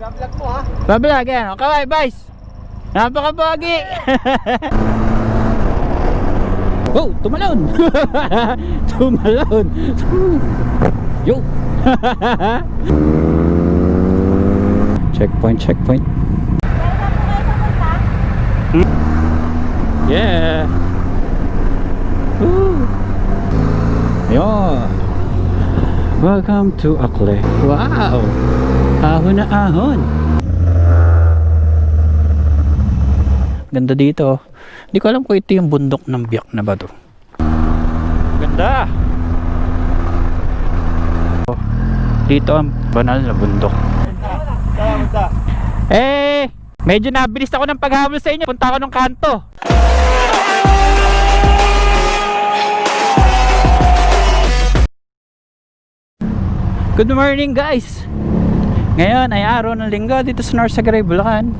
Vlog mo ha? Vlog yan. Kaway, boys. Napakabagi. Oh, tumalon. Tumalon. Yo. Checkpoint. Yeah. Woo. Yo. Welcome to Akle. Wow. Ahon na ahon. Ganda dito. Hindi ko alam kung ito yung bundok ng Biak na ba to. Ganda. Dito ang banal na bundok. Medyo nabilis ako ng paghabol sa inyo. Punta ako ng kanto. Good morning guys. Ngayon ay araw ng linggo dito sa Norzagaray, Bulacan.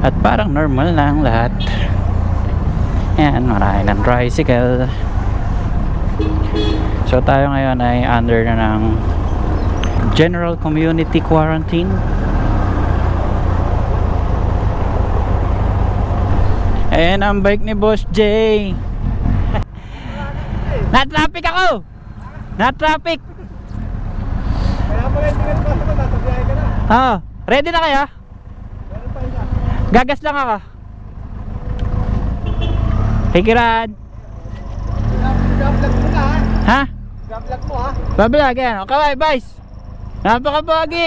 At parang normal lang lahat. Ayan, marami ng tricycle. So tayo ngayon ay under na ng General Community Quarantine. Ayan ang bike ni Boss J. Na-traffic ako! Na-traffic! Kaya pala yung tingnan ko sa mga tabiyahe ka na. Ah, ready na kaya? Gagas lang ako. Hikiran. Vlog mo na ha? Ha? Vlog mo ha? Vlog yan. Kaway, boys. Napakabagi.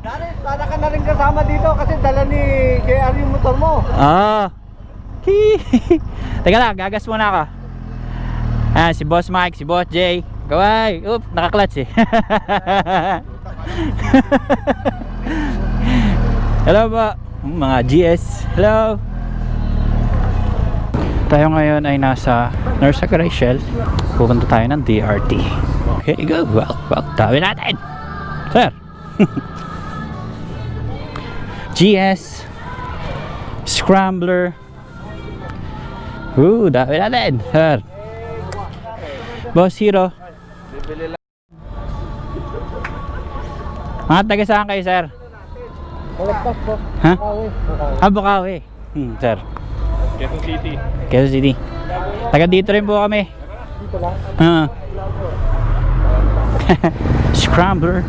Dari, sana ka na rin kasama dito kasi dala ni JR yung motor mo. Teka lang, gagas muna ako. Ayan, si Boss Mike, si Boss J. Kaway, naka-clutch eh. Hello po mga GS. Hello. Tayo ngayon ay nasa Norzagaray Shell. Pupunta tayo ng DRT. Okay, go. Well, tabi natin. Sir. GS Scrambler. Dabi natin. Sir. Boss Hero. Mga taga saan kayo, sir? Palagpas po. Ha? Bukawi. Bukawi. Sir. Quezon City. Quezon City. Taga dito rin po kami. Dito lang. Scrambler.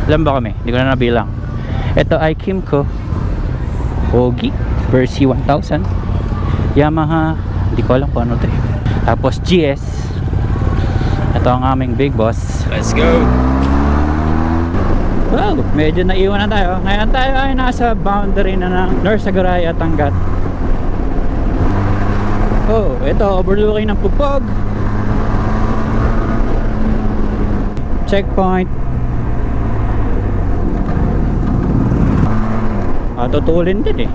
Ilan ba kami? Hindi ko na nabilang. Ito ay Kymco Suzuki Versey 1000. Yamaha, hindi ko alam kung ano ito eh. Tapos GS. Ito ang aming big boss. Let's go. Wow, medyo naiwan na tayo. Ngayon tayo ay nasa boundary na ng Norzagaray at Angat. Oh, ito overlooking ng Pugpog. Checkpoint. Tutulin din eh.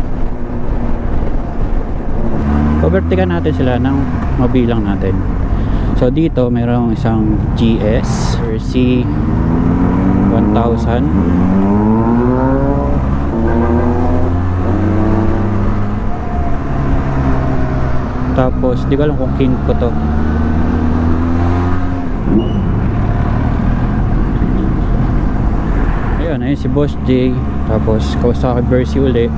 Overtaken natin sila ng mabilang natin. So dito mayroong isang GS Versey 1000. Tapos di ko alam kung Kymco to. Ayun si Boss J. Tapos Kawasaki Versey uli.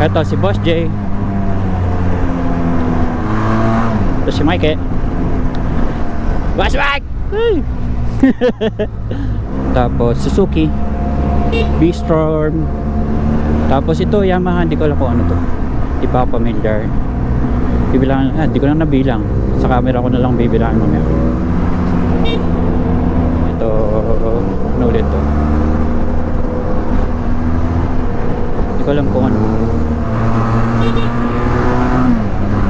Ito si Boss J. Ito si Mike. Boss Mike! Tapos Suzuki V-strom. Tapos ito Yamaha, hindi ko alam kung ano to. Hindi pa ako familiar. Bibilangan, hindi ko na nabilang. Sa camera ko na lang bibilangan mamaya. Ito, ano ulit to? Hindi ko alam kung ano.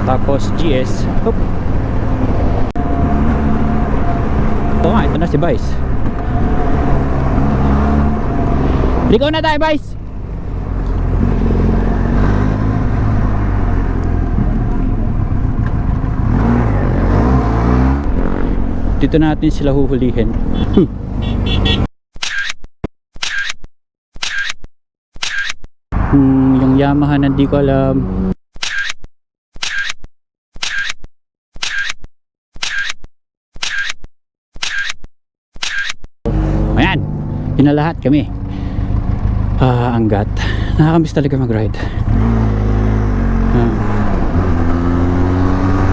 Tapos GS. Oop. Oo nga, ito na si Vice. Liko na tayo, Vice. Dito natin sila huhulihin. Yung Yamaha, hindi ko alam. Pinalahat kami. Angat. Nakakamiss talaga mag-ride.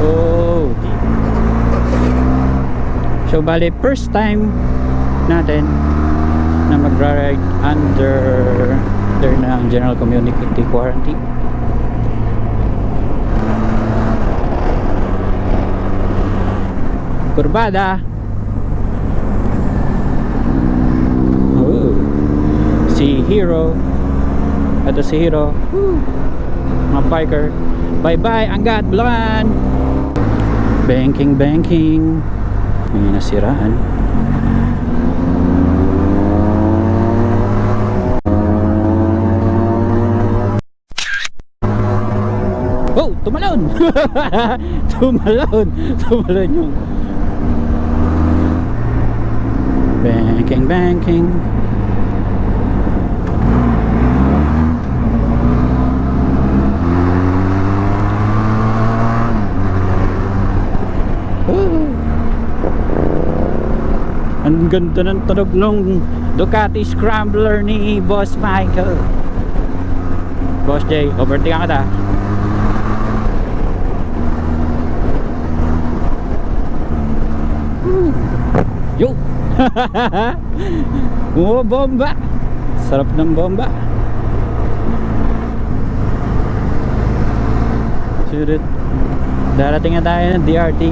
Oh. So bale, first time natin na mag-ride under ng general community quarantine. Kurbada. Oh. Si Hero. Ito si Hero. Mga biker. Bye bye Angat Bulacan. Banking. May nasiraan. Oh, tumalon. Tumalon yung banking. Ang ganda ng tunog ng Ducati Scrambler ni Boss Michael. Boss J, overtake ka ta. Yo! Bomba! Sarap ng bomba. Sulit. Darating na tayo ng DRT.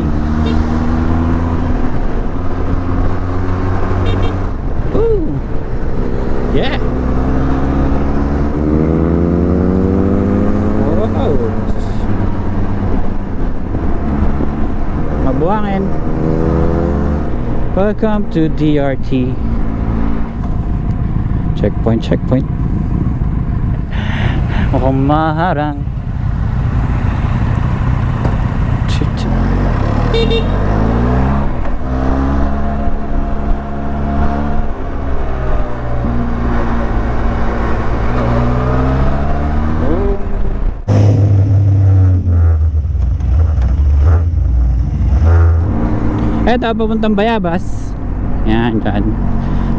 Woo! Yeah! Wow! Mabuhangin. Welcome to DRT. Checkpoint. Mukhang maharang. Eto, papuntang Bayabas. Yan,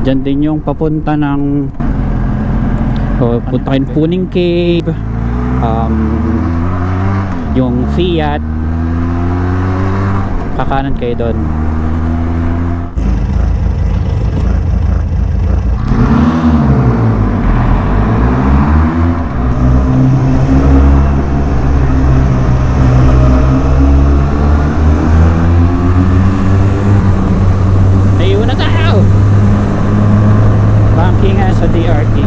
dyan din yung papunta ng punta kayo Puning Cave, yung Fiat, kakanan kayo doon. Sa DRT.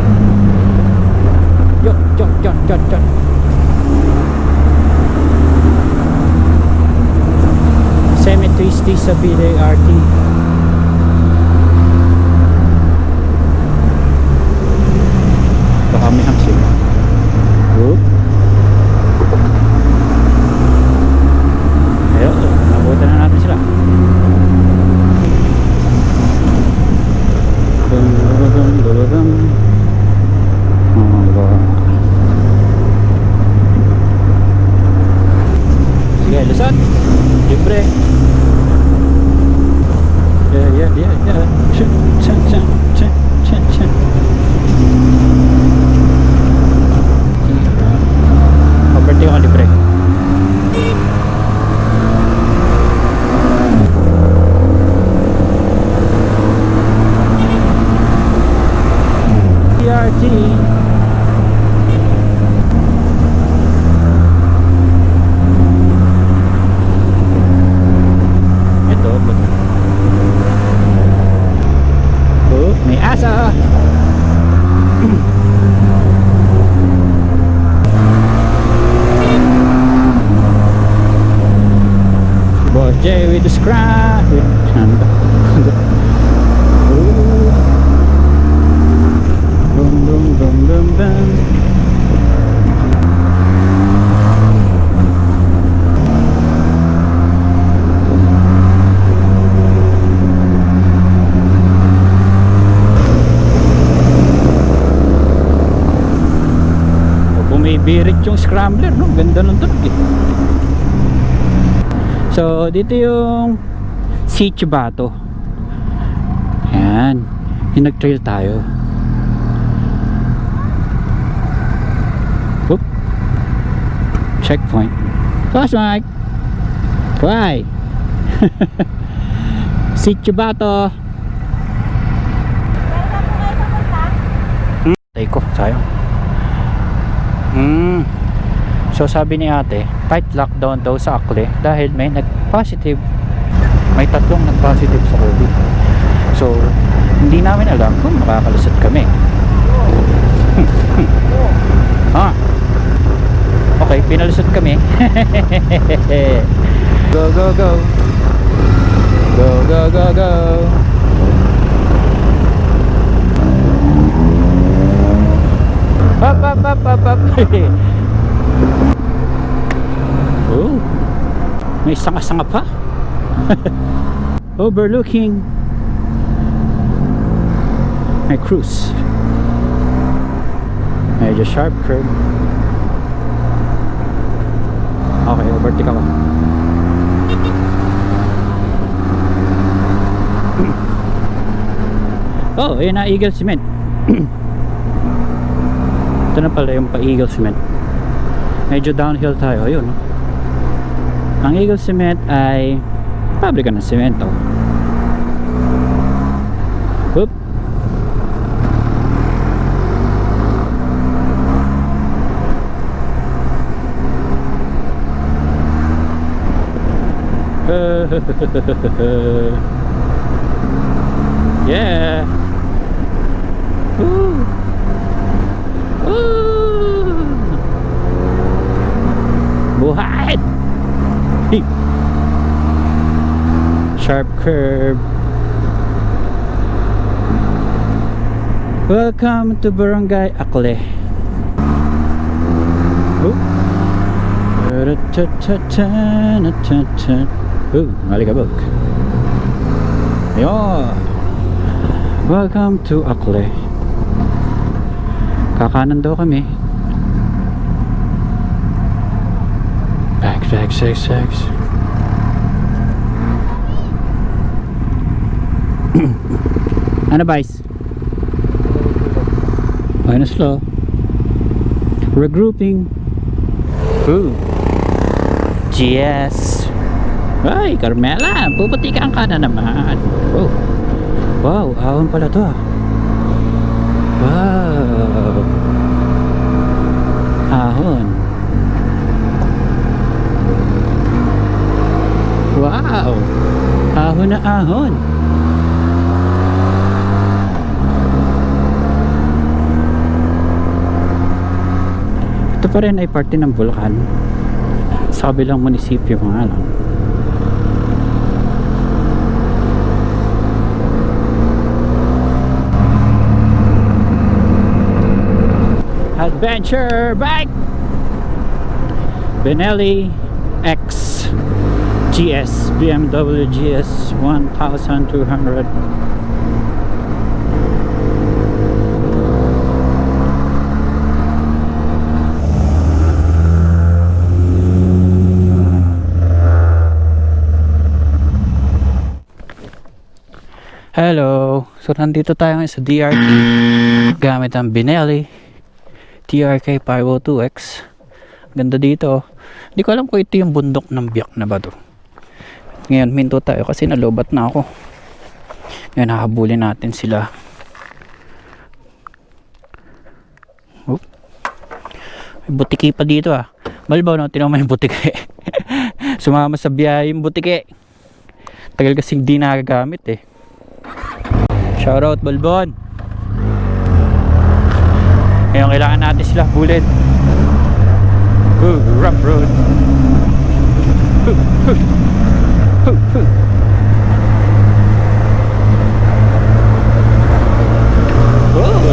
Yo. Semi-twisty sa DRT. Baka may hamsin. Whoop. Ayun, nabutan na natin sila. Sige, lusot. Libre. Yeah. Chan. Overtake ako libre. DRT. Ito. Oh, may asa. Boss J with the Scramble. Bum. Bumibirit yung scrambler, no? Ganda ng tunog eh. So dito yung Sitio Bato. Ayan. Yung nag-trail tayo. Whoop. Checkpoint. Flash Mike. Why? Sitio ba to? Tay ko, sayang. So sabi ni ate, tight lockdown daw sa Akle dahil may nag-positive. May tatlong nag-positive sa COVID. So hindi namin alam kung makakalusot kami. Okay, pinalusot kami. Go go go. Go go go go. Up up up up up. Oh, may sanga-sanga pa. Overlooking my cruise. Medyo sharp curve. Okay, overtake ako. Oh, ayun na, Eagle Cement. Ito na pala yung pa-Eagle Cement. Medyo downhill tayo, ayun. Ang Eagle Cement ay pabrika ng semento. Oop. Yeah. Woo. Woo. Buhay. Sharp curve. Welcome to Barangay Akle. Malikabog. Ayun. Welcome to Akle. Kakanan daw kami. Back. Ano guys? Okay na slow. Regrouping. Ooh. GS. Ay, Carmela, puputikan ka na naman. Oh. Wow, ahon pala to ah. Wow. Ahon. Wow. Ahon na ahon. Ito pa rin ay parte ng Bulacan. Sa kabilang munisipyo mga lang. Adventure bike. Benelli GS BMW GS 1200. Hello. So nandito tayo sa DRT gamit ang Benelli TRK 502X. Ganda dito. Hindi ko alam kung ito yung bundok ng biyak na ba to. Ngayon minto tayo kasi nalobat na ako. Ngayon hahabulin natin sila. Oop. May butiki pa dito ah. Malbaw no, tinawag mo yung butiki. Sumama sa biyahe yung butiki. Tagal kasing di nagagamit eh. Shoutout Balbon. Ngayon kailangan natin sila bullet. Rough road.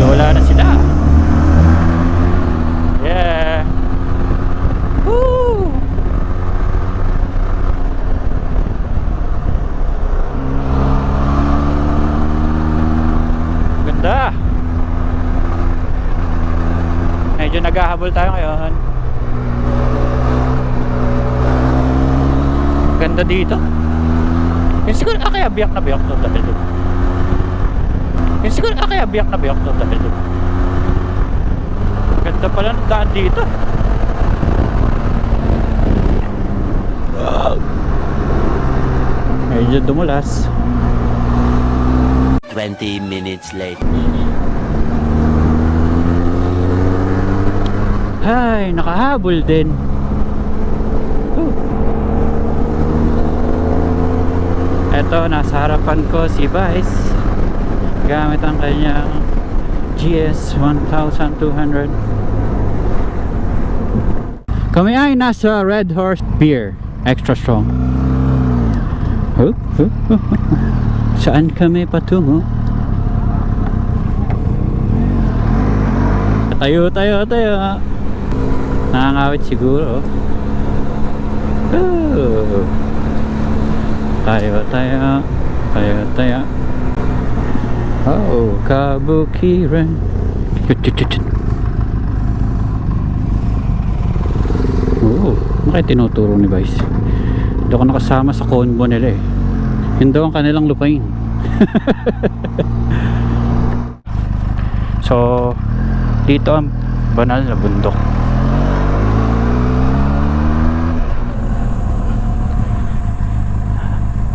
Wala na sila. Yeah. Woo. Ganda. Medyo naghahabol tayo ngayon. Ganda dito. Yung siguro kaya biyak na biyak to dahil Yung siguro, kaya biyak na biyak to dahil doon. Ganda pala ng daan dito. Medyo dumulas. 20 minutes late. Ay, nakahabol din. Eto, nasa harapan ko si Vice gamit ang kanyang GS 1200. Kami ay nasa Red Horse Beer Extra Strong. Saan kami patungo? Tayo. Nakangawit siguro. Tayo. Oh, kabukiran. Oo, bakit tinuturo ni Vice? Hindi ako nakasama sa convo nila eh. Yun daw ang kanilang lupain. So, dito ang banal na bundok.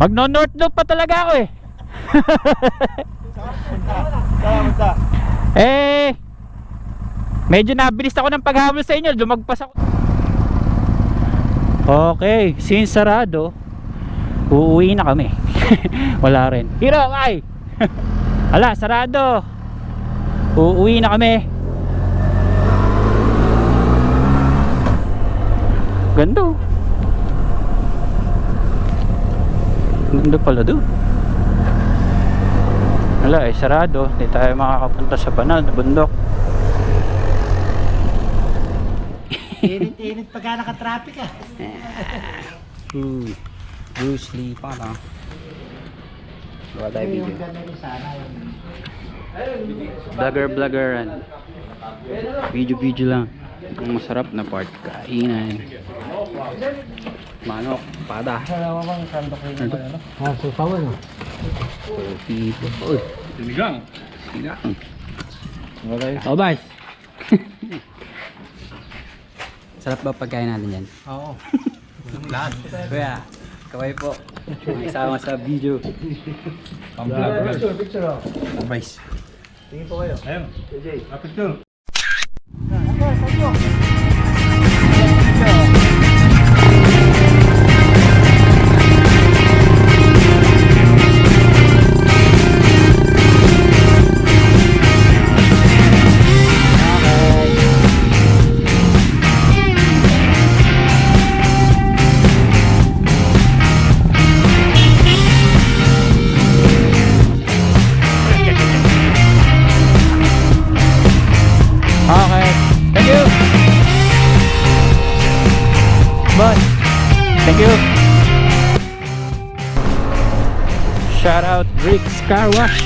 Magno-north loop pa talaga ako eh. Medyo nabilis ako ng paghabol sa inyo. Lumagpas ako. Okay, since sarado, uuwi na kami. Wala rin. Hiro, ay! Hala, sarado. Uuwi na kami. Ganda. Ganda pala doon. Wala, sarado. Hindi tayo makakapunta sa banal na bundok. Init pagka naka-traffic ah. Bruce Lee pa lang. Wala tayo video. Vlogger. Video lang. Ang masarap na part. Kainan. Manok. Pada. Wala bang sandok rin ano? Susawan ah. Pipo. Uy. Sinigang. Oh, bye. Sarap ba pagkain natin yan? Oo. Lahat. Kuya, kaway po. Isama sa video. Pang-vlog. Picture oh. Vice. Tingin po kayo. Ayun. JJ. Kapit to. Okay. Thank you. Bye. Thank you. Shout out Rick's Car Wash.